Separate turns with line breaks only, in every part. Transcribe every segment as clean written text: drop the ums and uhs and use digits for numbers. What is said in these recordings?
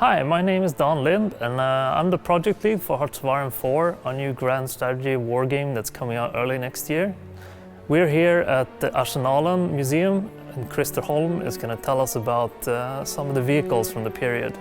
Hi, my name is Don Lind, and I'm the project lead for Hartsvaren 4, a new grand strategy war game that's coming out early next year. We're here at the Arsenalen museum, and Christer Holm is going to tell us about some of the vehicles from the period.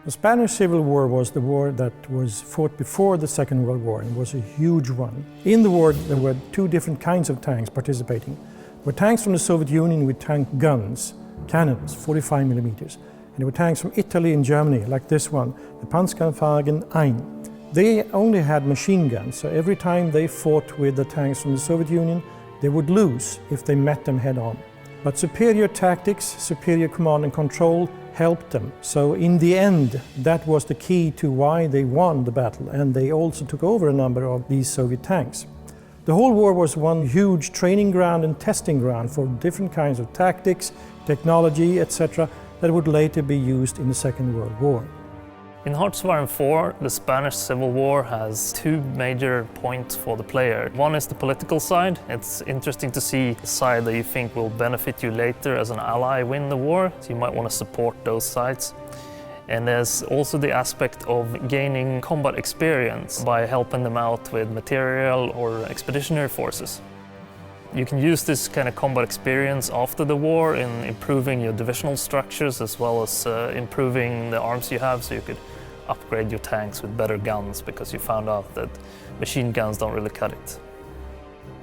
The Spanish Civil War was the war that was fought before the Second World War and was a huge one. In the war there were two different kinds of tanks participating. There were tanks from the Soviet Union with tank guns, cannons, 45 millimeters. And there were tanks from Italy and Germany, like this one, the Panzer I. They only had machine guns, so every time they fought with the tanks from the Soviet Union, they would lose if they met them head on. But superior tactics, superior command and control helped them. So in the end, that was the key to why they won the battle, and they also took over a number of these Soviet tanks. The whole war was one huge training ground and testing ground for different kinds of tactics, technology, etc. that would later be used in the Second World War.
In Hartsvaren 4, the Spanish Civil War has two major points for the player. One is the political side. It's interesting to see the side that you think will benefit you later as an ally win the war, so you might want to support those sides. And there's also the aspect of gaining combat experience by helping them out with material or expeditionary forces. You can use this kind of combat experience after the war in improving your divisional structures as well as improving the arms you have, so you could upgrade your tanks with better guns because you found out that machine guns don't really cut it.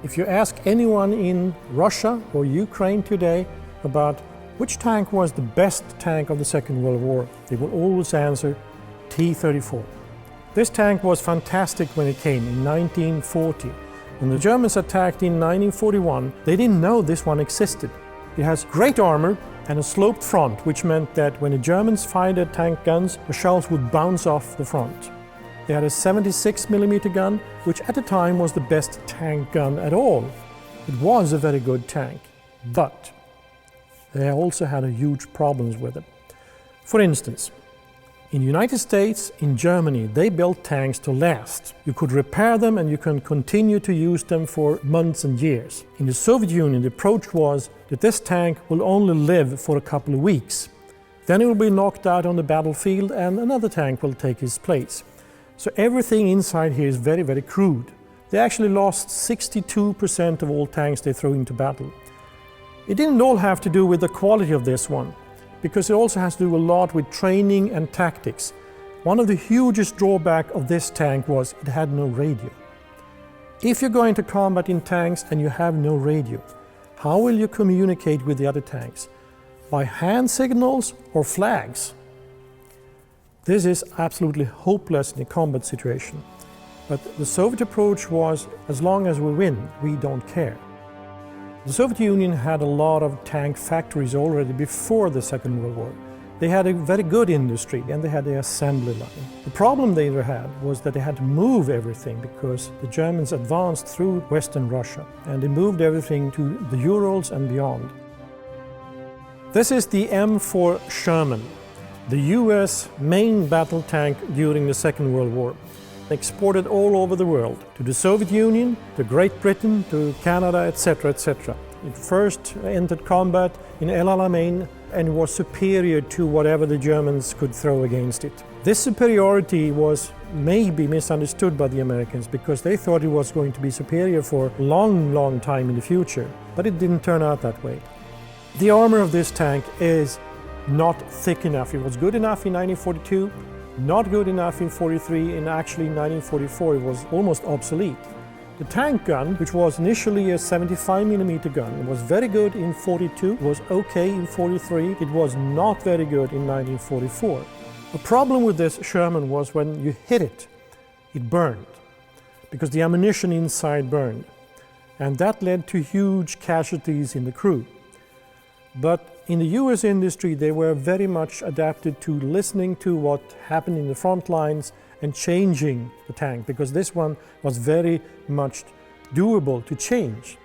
If you ask anyone in Russia or Ukraine today about which tank was the best tank of the Second World War, they will always answer T-34. This tank was fantastic when it came in 1940. When the Germans attacked in 1941, they didn't know this one existed. It has great armor and a sloped front, which meant that when the Germans fired tank guns, the shells would bounce off the front. They had a 76mm gun, which at the time was the best tank gun at all. It was a very good tank, but they also had huge problems with it. For instance, in the United States, in Germany, they built tanks to last. You could repair them and you can continue to use them for months and years. In the Soviet Union, the approach was that this tank will only live for a couple of weeks. Then it will be knocked out on the battlefield and another tank will take its place. So everything inside here is very, very crude. They actually lost 62% of all tanks they threw into battle. It didn't all have to do with the quality of this one, because it also has to do a lot with training and tactics. One of the hugest drawbacks of this tank was it had no radio. If you're going to combat in tanks and you have no radio, how will you communicate with the other tanks? By hand signals or flags? This is absolutely hopeless in a combat situation. But the Soviet approach was, as long as we win, we don't care. The Soviet Union had a lot of tank factories already before the Second World War. They had a very good industry and they had the assembly line. The problem they had was that they had to move everything because the Germans advanced through Western Russia and they moved everything to the Urals and beyond. This is the M4 Sherman, the US main battle tank during the Second World War. Exported all over the world, to the Soviet Union, to Great Britain, to Canada, etc., etc. It first entered combat in El Alamein and was superior to whatever the Germans could throw against it. This superiority was maybe misunderstood by the Americans because they thought it was going to be superior for a long, long time in the future, but it didn't turn out that way. The armor of this tank is not thick enough. It was good enough in 1942, not good enough in 43, and actually in 1944 it was almost obsolete. The tank gun, which was initially a 75mm gun, was very good in 42, was okay in 43, it was not very good in 1944. The problem with this Sherman was when you hit it, it burned, because the ammunition inside burned. And that led to huge casualties in the crew. But in the US industry, they were very much adapted to listening to what happened in the front lines and changing the tank, because this one was very much doable to change.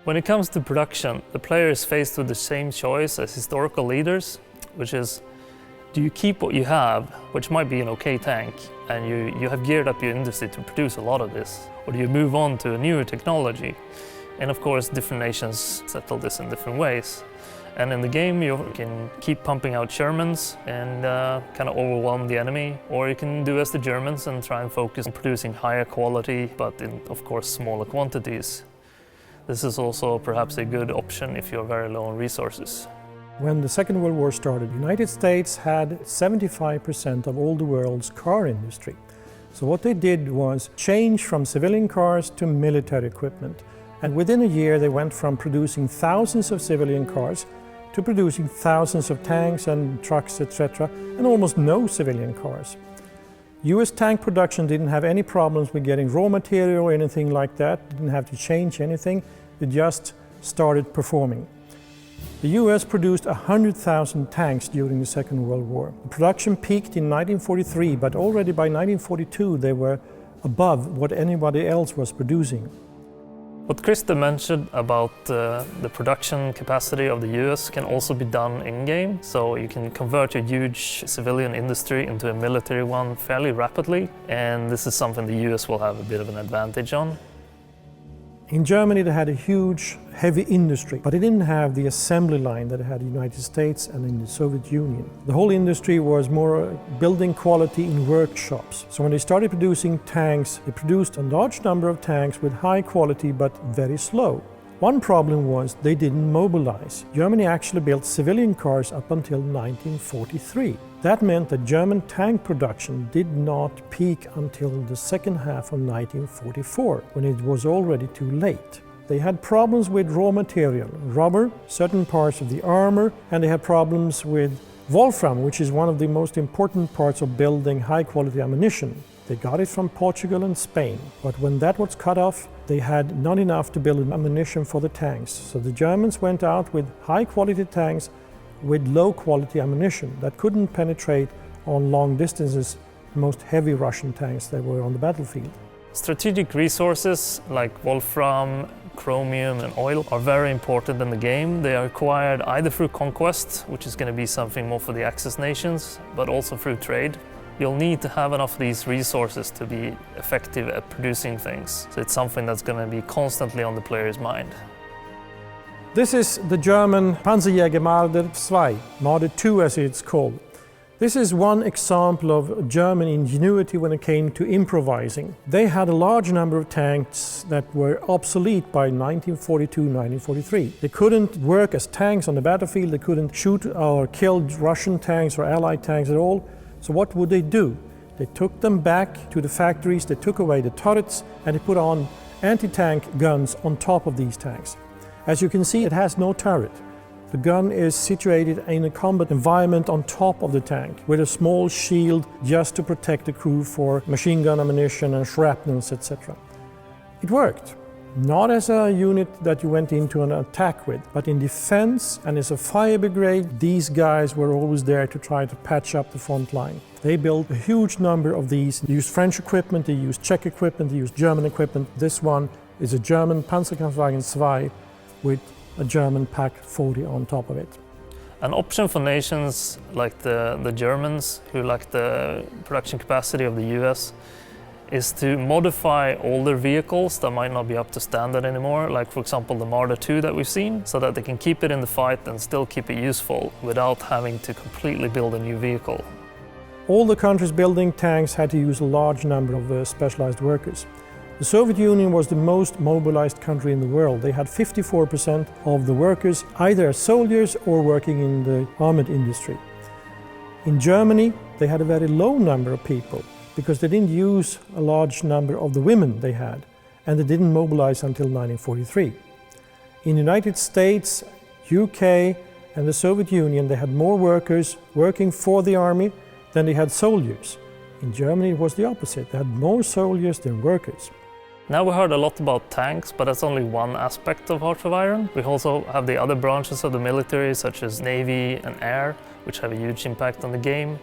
When it comes to production, the player is faced with the same choice as historical leaders, which is, do you keep what you have, which might be an okay tank, and you have geared up your industry to produce a lot of this, or do you move on to a newer technology? And of course, different nations settle this in different ways. And in the game, you can keep pumping out Shermans and kind of overwhelm the enemy, or you can do as the Germans and try and focus on producing higher quality, but in, of course, smaller quantities. This is also perhaps a good option if you're very low on resources.
When the Second World War started, the United States had 75% of all the world's car industry. So what they did was change from civilian cars to military equipment. And within a year they went from producing thousands of civilian cars to producing thousands of tanks and trucks, etc., and almost no civilian cars. US tank production didn't have any problems with getting raw material or anything like that, didn't have to change anything, it just started performing. The US produced 100,000 tanks during the Second World War. The production peaked in 1943, but already by 1942 they were above what anybody else was producing.
What Krista mentioned about the production capacity of the US can also be done in-game, so you can convert your huge civilian industry into a military one fairly rapidly, and this is something the US will have a bit of an advantage on.
In Germany they had a huge, heavy industry, but it didn't have the assembly line that it had in the United States and in the Soviet Union. The whole industry was more building quality in workshops. So when they started producing tanks, they produced a large number of tanks with high quality but very slow. One problem was they didn't mobilize. Germany actually built civilian cars up until 1943. That meant that German tank production did not peak until the second half of 1944, when it was already too late. They had problems with raw material, rubber, certain parts of the armor, and they had problems with wolfram, which is one of the most important parts of building high-quality ammunition. They got it from Portugal and Spain, but when that was cut off, they had not enough to build ammunition for the tanks. So the Germans went out with high-quality tanks with low-quality ammunition that couldn't penetrate on long distances the most heavy Russian tanks that were on the battlefield.
Strategic resources like wolfram, chromium and oil are very important in the game. They are acquired either through conquest, which is going to be something more for the Axis nations, but also through trade. You'll need to have enough of these resources to be effective at producing things. So it's something that's going to be constantly on the player's mind.
This is the German Panzerjäger Marder 2, Marder 2 as it's called. This is one example of German ingenuity when it came to improvising. They had a large number of tanks that were obsolete by 1942-1943. They couldn't work as tanks on the battlefield, they couldn't shoot or kill Russian tanks or Allied tanks at all. So what would they do? They took them back to the factories, they took away the turrets, and they put on anti-tank guns on top of these tanks. As you can see, it has no turret. The gun is situated in a combat environment on top of the tank, with a small shield just to protect the crew for machine gun ammunition and shrapnels, etc. It worked. Not as a unit that you went into an attack with, but in defense and as a fire brigade, these guys were always there to try to patch up the front line. They built a huge number of these. They used French equipment, they used Czech equipment, they used German equipment. This one is a German Panzerkampfwagen 2 with a German Pak 40 on top of it.
An option for nations like the Germans, who lack the production capacity of the US, is to modify older vehicles that might not be up to standard anymore, like for example the Marder 2 that we've seen, so that they can keep it in the fight and still keep it useful without having to completely build a new vehicle.
All the countries building tanks had to use a large number of specialized workers. The Soviet Union was the most mobilized country in the world. They had 54% of the workers either as soldiers or working in the armored industry. In Germany, they had a very low number of people because they didn't use a large number of the women they had, and they didn't mobilize until 1943. In the United States, UK and the Soviet Union, they had more workers working for the army than they had soldiers. In Germany it was the opposite. They had more soldiers than workers.
Now we heard a lot about tanks, but that's only one aspect of Hearts of Iron. We also have the other branches of the military, such as Navy and Air, which have a huge impact on the game.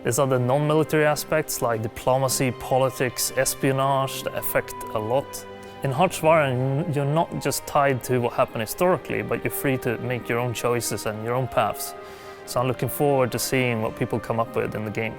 There's other non-military aspects like diplomacy, politics, espionage that affect a lot. In Hearts of Iron, you're not just tied to what happened historically, but you're free to make your own choices and your own paths. So I'm looking forward to seeing what people come up with in the game.